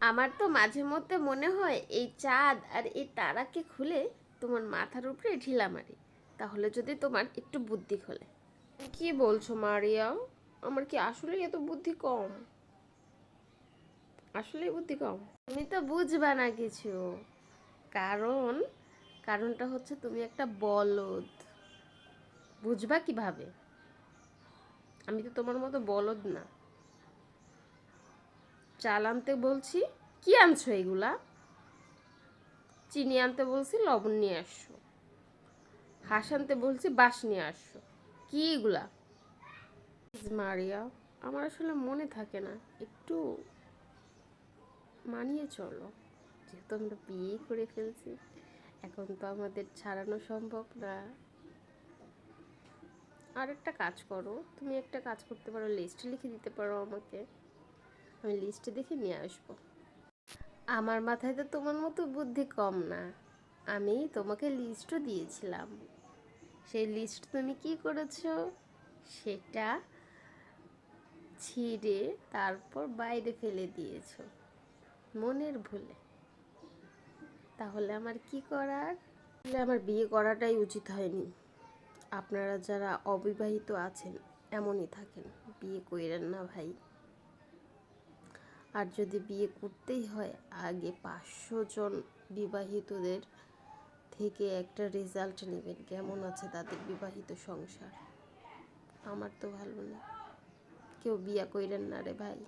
আমার তো মাঝে মধ্যে মনে হয় এই চাঁদ আর এই তারাকে খুলে তোমার মাথার উপরে ঢিলা মারি, তাহলে যদি তোমার একটু বুদ্ধি খোলে। কি বলছো মারিয়া? আমার কি আসলে এত বুদ্ধি কম? আসলে বুদ্ধি কম? তুমি তো বুঝবা না কিছু। কারণ কারণটা হচ্ছে তুমি একটা বলদ। বুঝবা কিভাবে? আমি তো তোমার মতো বলদ না। চাল আনতে বলছি, কি আনছো এগুলা? চিনি আনতে বলছি, লবণ নিয়ে আসছো। হাঁস আনতে বলছি, বাঁশ নিয়ে আসছো। কি এগুলা? মারিয়া, আমার আসলে মনে থাকে না, একটু মানিয়ে চলো। যেহেতু আমরা বিয়ে করে ফেলছি, এখন তো আমাদের ছাড়ানো সম্ভব না। আর একটা কাজ করো, তুমি একটা কাজ করতে পারো, লিস্ট লিখে দিতে পারো আমাকে, আমি লিস্টে দেখে নিয়ে আসবো। আমার মাথায় তো তোমার মতো বুদ্ধি কম না। আমি তোমাকে লিস্টও দিয়েছিলাম, সেই লিস্ট তুমি কি করেছো? সেটা ছিঁড়ে তারপর বাইরে ফেলে দিয়েছো মনের ভুলে। তাহলে আমার কি করার? তাহলে আমার বিয়ে করাটাই উচিত হয়নি। আপনারা যারা অবিবাহিত আছেন এমনই থাকেন, বিয়ে কইরেন না ভাই। আর যদি বিয়ে করতেই হয়, আগে 500 জন বিবাহিতদের থেকে একটা রেজাল্ট নেবেন, কেমন আছে তাদের বিবাহিত সংসার। আমার তো ভালো না। কেউ বিয়ে কইরেন না রে ভাই।